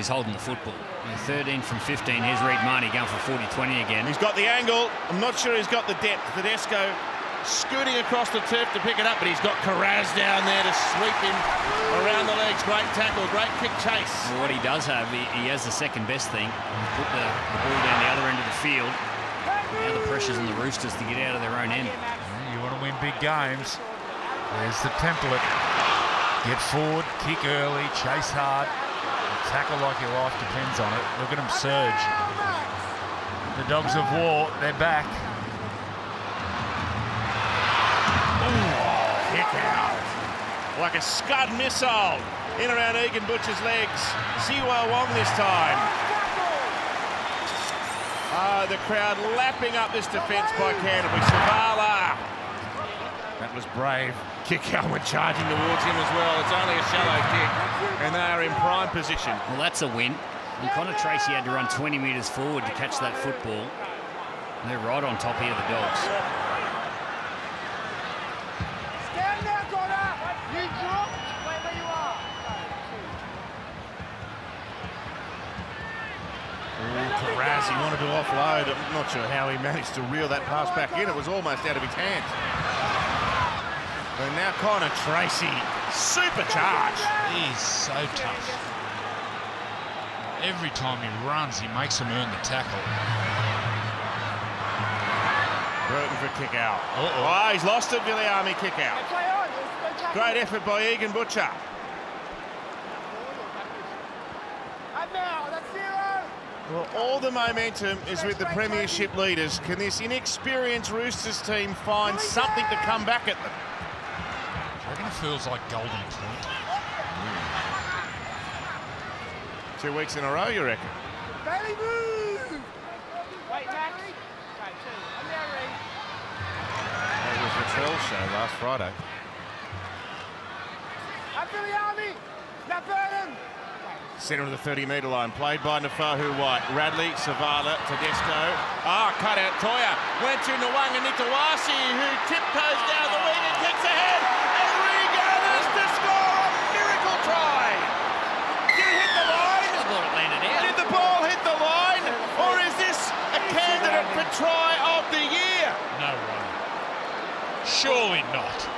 he's holding the football. 13 from 15. Here's Reid Marnie going for 40-20 again. He's got the angle. I'm not sure he's got the depth. Tedesco scooting across the turf to pick it up, but he's got Carraz down there to sweep him around the legs. Great tackle, great kick chase. Well, what he does have, he has the second best thing. He's put the ball down the other end of the field. Now the pressure's on the Roosters to get out of their own end. You want to win big games. There's the template. Get forward, kick early, chase hard, tackle like your life depends on it. Look at them surge. The Dogs of War, they're back. Kick out. Like a scud missile in around Egan Butcher's legs. Siwa Wong this time. The crowd lapping up this defence by Canterbury. Savala. That was brave. Kick out went charging towards him as well. It's only a shallow kick, and they are in prime position. Well, that's a win. And Connor Tracy had to run 20 metres forward to catch that football. And they're right on top here, the Dogs. Stand there, Connor! You drop! Wait where you are. Carraz, he wanted to offload. I'm not sure how he managed to reel that pass back in. It was almost out of his hands. And now Connor Tracy, supercharged. He's so tough. Every time he runs, he makes them earn the tackle. Burton for kick out. Oh, he's lost it, Viliami kick out. Great effort by Egan Butcher. Well, all the momentum is with the premiership leaders. Can this inexperienced Roosters team find something to come back at them? I reckon it feels like golden point. 2 weeks in a row, you reckon? Bailey, move! Wait, Max. Okay, two. I'm there, Reed. That was the Trell show last Friday. Up to the army! Now burn him! Centre of the 30-metre line, played by Nafahu White. Radley, Savala, Tedesco. Cut out. Toya went to Nwanga Nitawasi, who tiptoes down the wing and kicks ahead. And regathers to score a miracle try. Did it hit the line? I thought it landed out. Did the ball hit the line? Or is this a candidate for try of the year? No way. Surely not.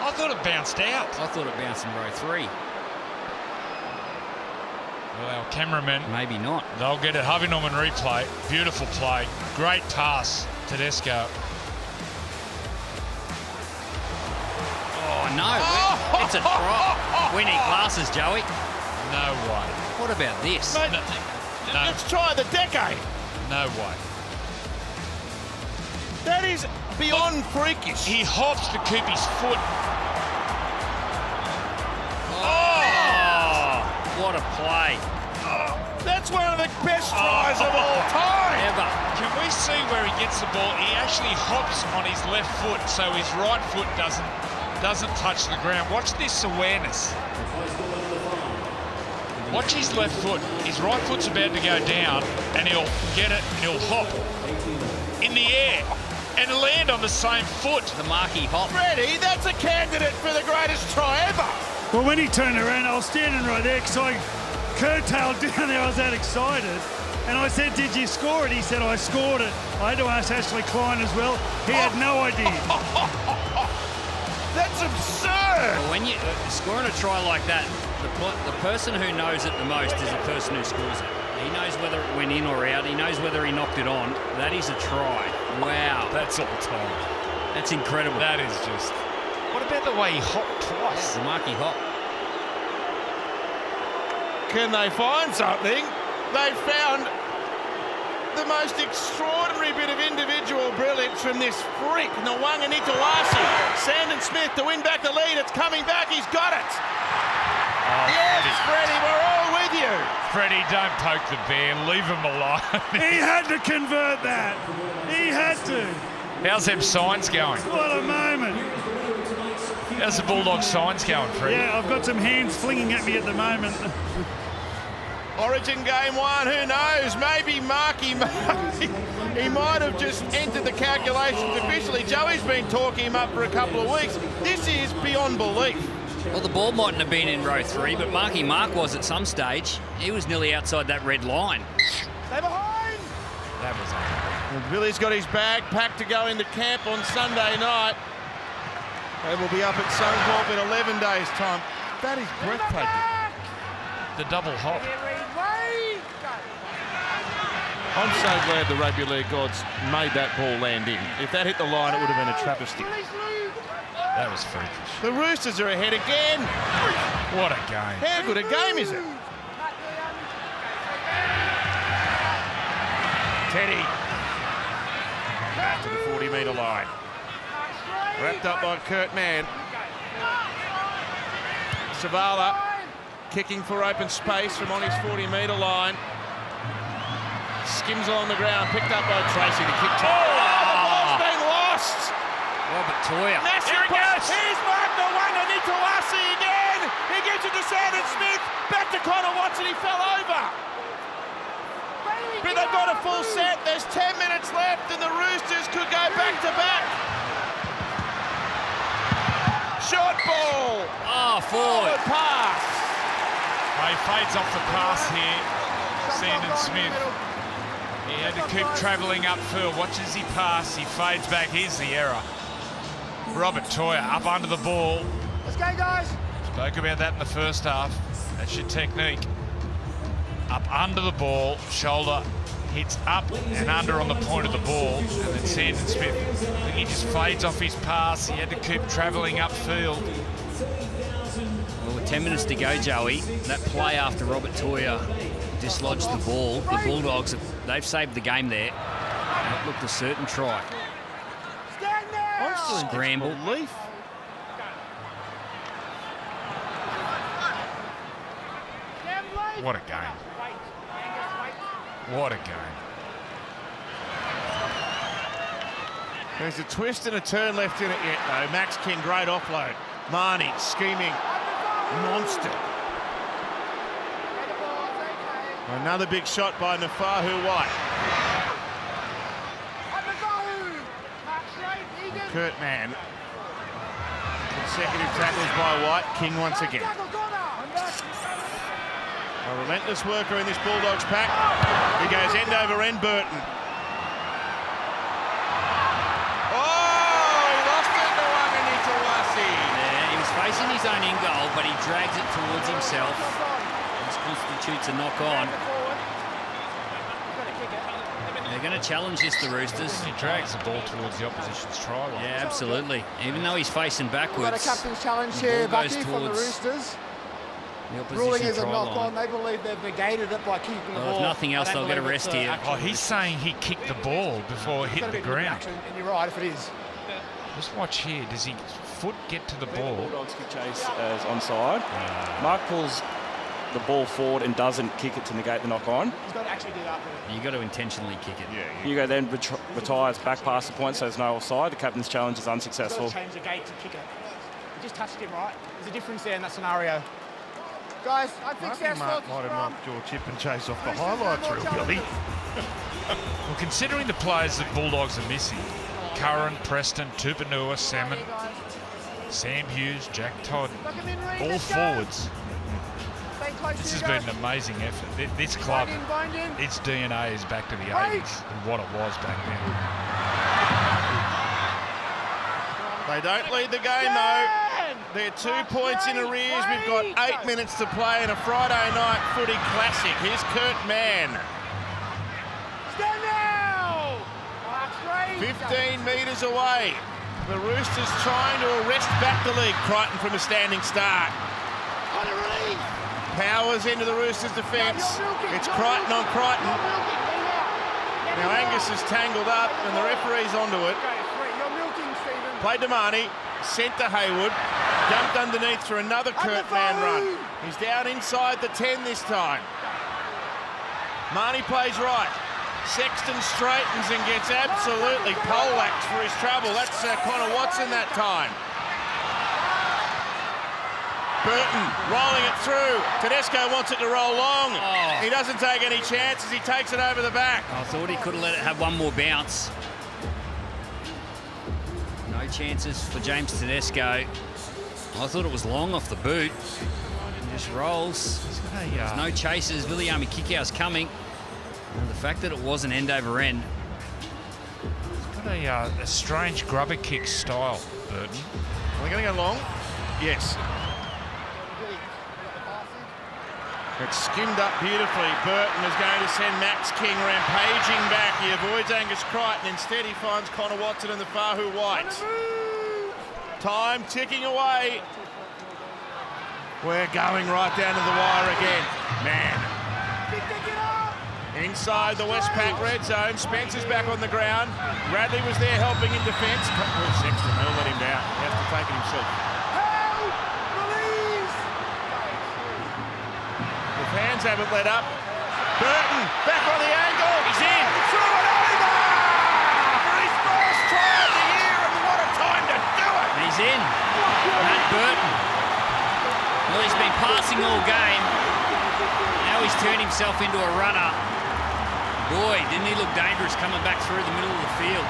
I thought it bounced out. I thought it bounced in row 3. Well, our cameramen, Maybe not. they'll get it. Harvey Norman replay. Beautiful play. Great pass, Tedesco. Oh, no. It's a try. We need glasses, Joey. No way. What about this? Mate, No. let's try the decade. No way. That is beyond freakish. He hops to keep his foot. What a play. That's one of the best tries of all time. Ever. Can we see where he gets the ball? He actually hops on his left foot, so his right foot doesn't touch the ground. Watch this awareness. Watch his left foot. His right foot's about to go down, and he'll get it, and he'll hop in the air and land on the same foot. The marquee hop. Freddie, that's a candidate for the greatest try ever. Well, when he turned around, I was standing right there because I curtailed down there. I was that excited. And I said, did you score it? He said, I scored it. I had to ask Ashley Klein as well. He had no idea. That's absurd. Well, when you scoring a try like that, the person who knows it the most is the person who scores it. He knows whether it went in or out. He knows whether he knocked it on. That is a try. Wow. That's all time. That's incredible. That is just... What about the way he hopped twice? The marquee hop. Can they find something? They found the most extraordinary bit of individual brilliance from this freak, Nwanga Nitawasi. Sandon Smith to win back the lead. It's coming back. He's got it. Yes, Freddie, we're all with you. Freddie, don't poke the bear. Leave him alone. He had to convert that. He had to. How's them signs going? What a moment. How's the Bulldogs signs going, Freddie? Yeah, I've got some hands flinging at me at the moment. Origin game 1, who knows? Maybe Marky, he might have just entered the calculations officially. Joey's been talking him up for a couple of weeks. This is beyond belief. Well, the ball mightn't have been in row 3, but Marky Mark was at some stage. He was nearly outside that red line. Stay behind! That was unbelievable. And Billy's got his bag packed to go into camp on Sunday night. They will be up at Suncorp in 11 days' time. That is breathtaking. The double hop. I'm so glad the Rugby League gods made that ball land in. If that hit the line, it would have been a travesty. That was freakish. The Roosters are ahead again. What a game. How good a game is it? Teddy. Back to the 40-metre line. Wrapped up by Kurt Mann. Savala kicking for open space from on his 40-metre line. Skims along the ground, picked up by Tracy to kick. Oh, the ball's been lost. Robert Toya. Massive pass. Here's Mark Nwanga Nitawasi again. He gives it to Sandon Smith. Back to Connor Watson. He fell over. But they've got a full set. There's 10 minutes left, and the Roosters could go back to back. Short ball. Oh, forward. Pass. He fades off the pass here. Sandon Smith. He had to keep travelling upfield. Watch as he pass. He fades back. Here's the error. Robert Toya up under the ball. Let's go, guys. Spoke about that in the first half. That's your technique. Up under the ball, shoulder hits up and under on the point of the ball, and then Sandon Smith, I think he just fades off his pass. He had to keep travelling upfield. Well, with 10 minutes to go, Joey, that play after Robert Toya dislodged the ball, the Bulldogs, they've saved the game there. And it looked a certain try. Stand there! Scramble. Leaf. What a game. What a game. There's a twist and a turn left in it yet, though. Max King, great offload. Marnie, scheming. Monster. Another big shot by Nafahu White. Kurt Mann. Consecutive tackles by White. King once again. A relentless worker in this Bulldogs pack. He goes end over end, Burton. Oh, he lost it to Wanganitawasi. Yeah, he was facing his own in goal, but he drags it towards himself. This constitutes a knock on. They're going to challenge this, the Roosters. He drags the ball towards the opposition's try line. Yeah, absolutely. Even though he's facing backwards. We've got a captain's challenge the here, ball goes Bucky, from the towards Roosters. the Ruling opposition is a try knock line. on. They believe they've negated it by keeping the Well, ball. if nothing else, I don't they'll get a believe rest it's here. Oh, he's saying he kicked the ball before it It's hit gotta the be good ground. action, and you're right if it is. Just watch here. Does his foot get to the ball? Bulldogs kick chase as onside. Mark pulls the ball forward and doesn't kick it to negate the knock on. He's got to actually do that. You got to intentionally kick it. Hugo then retires back past the point, so there's no offside. The captain's challenge is He's got unsuccessful. to change the gate to kick it. He just touched him, right? There's a difference there in that scenario. Guys, I think Mark might have knocked your chip and chase off the highlights reel, Billy. Well, considering the players that Bulldogs are missing, Curran, Preston, Tupanua, Salmon, Sam Hughes, Jack Todd, all forwards. This has been an amazing effort. This club, its DNA is back to the 80s and what it was back then. They don't lead the game, though. They're 2 points in arrears. We've got 8 minutes to play in a Friday night footy classic. Here's Kurt Mann. Stand now! 15 metres away. The Roosters trying to arrest back the league. Crichton from a standing start. Powers into the Roosters' defence. It's Crichton on Crichton. Now Angus is tangled up and the referee's onto it. Played to Marnie, sent to Hayward, dumped underneath for another Kurt Mann run. He's down inside the 10 this time. Marnie plays right. Sexton straightens and gets absolutely poleaxed for his trouble. That's Connor Watson that time. Burton rolling it through. Tedesco wants it to roll long. Oh. He doesn't take any chances. He takes it over the back. I thought he could have let it have one more bounce. No chances for James Tedesco I thought it was long off the boot. He just rolls. There's no chasers. Viliami Kikau's coming. And the fact that it wasn't end over end. He's got a strange grubber kick style, Burton. Are they going to go long? Yes. It's skimmed up beautifully. Burton is going to send Max King rampaging back. He avoids Angus Crichton. Instead, he finds Connor Watson and the Fahu White. Time ticking away. We're going right down to the wire again. Man. Inside the Westpac red zone. Spencer's back on the ground. Radley was there helping in defence. Sexton, he'll let him down. He has to take it himself. The fans haven't let up. Burton back on the angle. He's in. Threw it over for his first try of the year, and what a time to do it. He's in. Matt Burton. Well, he's been passing all game. Now he's turned himself into a runner. Boy, didn't he look dangerous coming back through the middle of the field.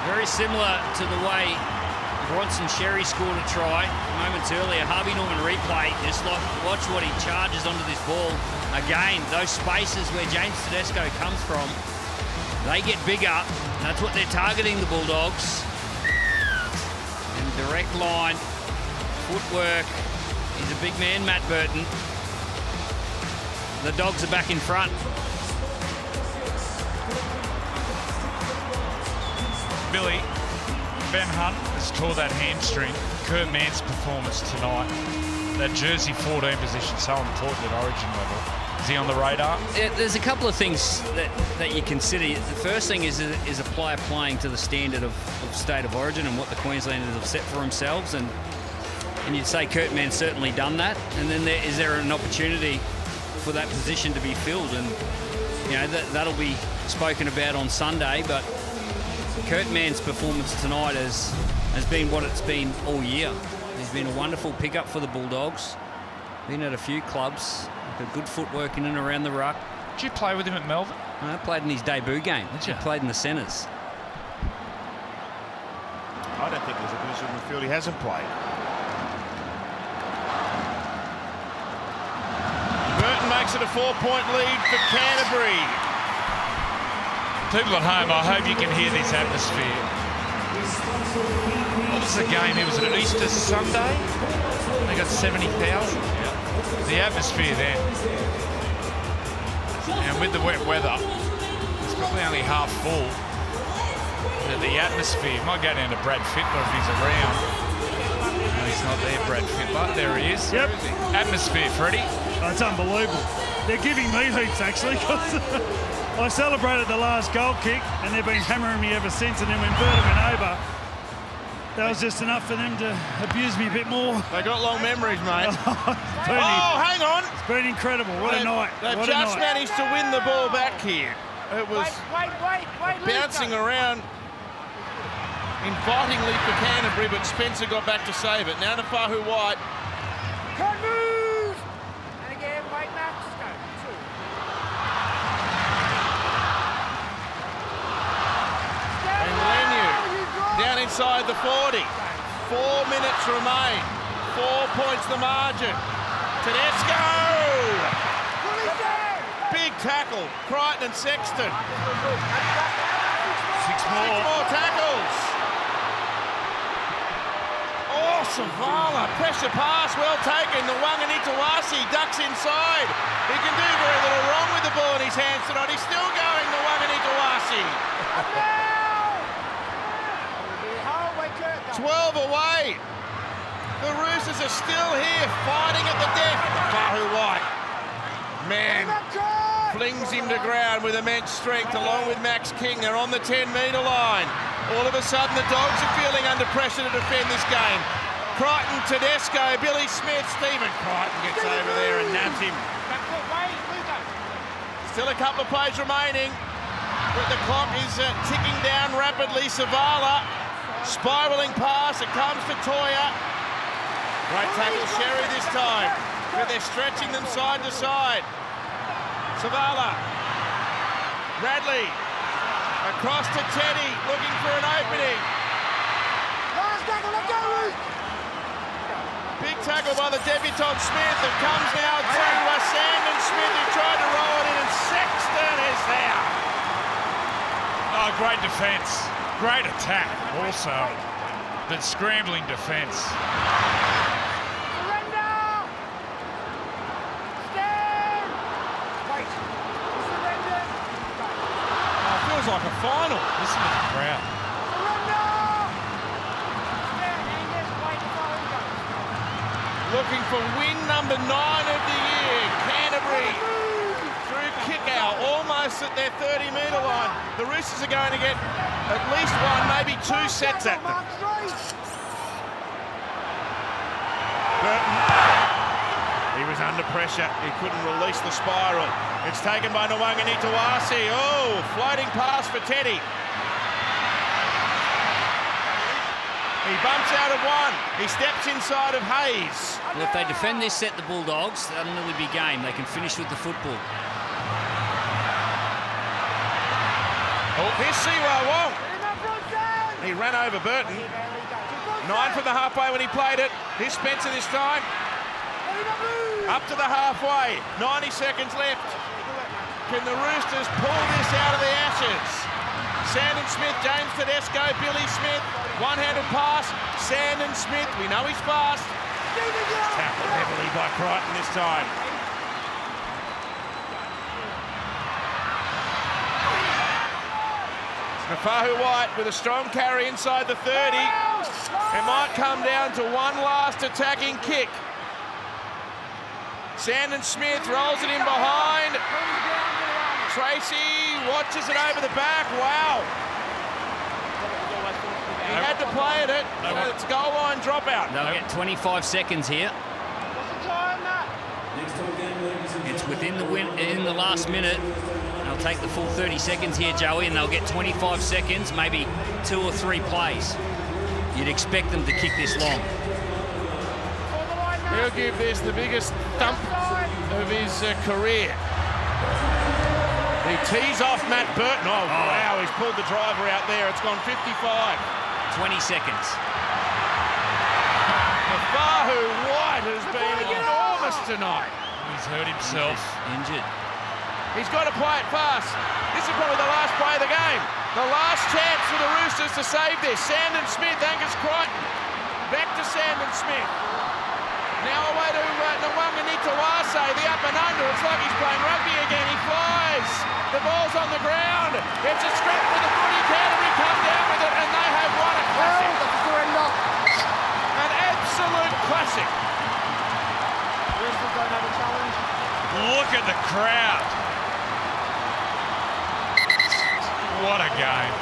Very similar to the way Bronson Sherry scored a try moments earlier. Harvey Norman replay, just like watch what he charges onto this ball. Again, those spaces where James Tedesco comes from, they get bigger. That's what they're targeting, the Bulldogs. And direct line, footwork. He's a big man, Matt Burton. The Dogs are back in front. Billy, Ben Hunt has tore that hamstring. Kurt Mann's performance tonight, that jersey 14 position, so important at origin level. Is he on the radar? Yeah, there's a couple of things that you consider. The first thing is a player playing to the standard of state of origin and what the Queenslanders have set for themselves. And you'd say Kurt Mann's certainly done that. And then is there an opportunity for that position to be filled? And, you know, that'll be spoken about on Sunday. But Kurt Mann's performance tonight has been what it's been all year. He's been a wonderful pickup for the Bulldogs. Been at a few clubs. Got good footwork in and around the ruck. Did you play with him at Melbourne? I played in his debut game. He played in the centres. I don't think there's a position in the field he hasn't played. Burton makes it a 4-point lead for Canterbury. People at home, I hope you can hear this atmosphere. What was the game? It was an Easter Sunday. They got 70,000. The atmosphere then. And with the wet weather, it's probably only half full. The atmosphere might go down to Brad Fittler if he's around. No, he's not there, Brad Fittler. There he is. Yep. Atmosphere, Freddie. Oh, it's unbelievable. They're giving me heaps, actually, because I celebrated the last goal kick, and they've been hammering me ever since. And then when Burton went over, that was just enough for them to abuse me a bit more. They got long memories, mate. Hang on. It's been incredible. What a night. They've What just a night. managed to win the ball back here. It was bouncing around invitingly for Canterbury, but Spencer got back to save it. Now to Fahu White. Can't move! And again, wait, Max. Go. And Lenu down inside the 40. 4 minutes remain. 4 points the margin. Tedesco! Big tackle. Crichton and Sexton. Six more tackles. Oh, Savala. Pressure pass. Well taken. The Wanganitawasi ducks inside. He can do very little wrong with the ball in his hands tonight. He's still going, the Wanganitawasi. 12 away. The Roosters are still here, fighting at the death. Fahu White, man, flings him to ground with immense strength, along with Max King. They're on the 10-metre line. All of a sudden, the Dogs are feeling under pressure to defend this game. Crichton, Tedesco, Billy Smith, Stephen Crichton gets over there and nabs him. Still a couple of plays remaining, but the clock is ticking down rapidly. Savala, spiralling pass, it comes to Toya. Great tackle, Sherry this time, but they're stretching them side to side. Savala, Radley, across to Teddy, looking for an opening. tackle by the debutant Smith. It comes now to Sandon Smith, who tried to roll it in, and Sexton is there. Oh, great defence. Great attack also. The scrambling defence. Surrender! Stand! Wait. Surrender! Oh, it feels like a final. Listen to the crowd. Surrender! Stand, Angus. Wait, Looking for win number 9 of the year. Canterbury through kick out, almost at their 30-metre line. The Roosters are going to get at least 1, maybe 2 sets at them. Burton. He was under pressure. He couldn't release the spiral. It's taken by Nwanganitawasi. Oh, floating pass for Teddy. He bumps out of 1. He steps inside of Hayes. Well, if they defend this set, the Bulldogs, that'll nearly be game. They can finish with the football. Oh, here's Siwa Wong. He ran over Burton. 9 from the halfway when he played it. Here's Spencer this time. Up to the halfway. 90 seconds left. Can the Roosters pull this out of the ashes? Sandon Smith, James Tedesco, Billy Smith. One-handed pass. Sandon Smith. We know he's fast. Tackled heavily by Crichton this time. Nafahu White with a strong carry inside the 30. It might come down to one last attacking kick. Sandon Smith rolls it in behind. Tracy watches it over the back. Wow. He had to play at it. It's a goal line dropout. They'll get 25 seconds here. It's within in the last minute. They'll take the full 30 seconds here, Joey, and they'll get 25 seconds, maybe 2 or 3 plays. You'd expect them to kick this long. He'll give this the biggest thump of his career. He tees off Matt Burton. Oh, wow, he's pulled the driver out there. It's gone 55. 20 seconds. Nafahu White has been enormous tonight. He's hurt himself. Injured. He's got to play it fast. This is probably the last play of the game. The last chance for the Roosters to save this. Sandon Smith, Angus Crichton. Back to Sandon Smith. Now away to Nwanganitawase, the up and under. It's like he's playing rugby again. He flies. The ball's on the ground. It's a scrap for the footy. Canterbury come down with it, and they have won a classic. An absolute classic. Roosters don't have a challenge. Look at the crowd. What a game.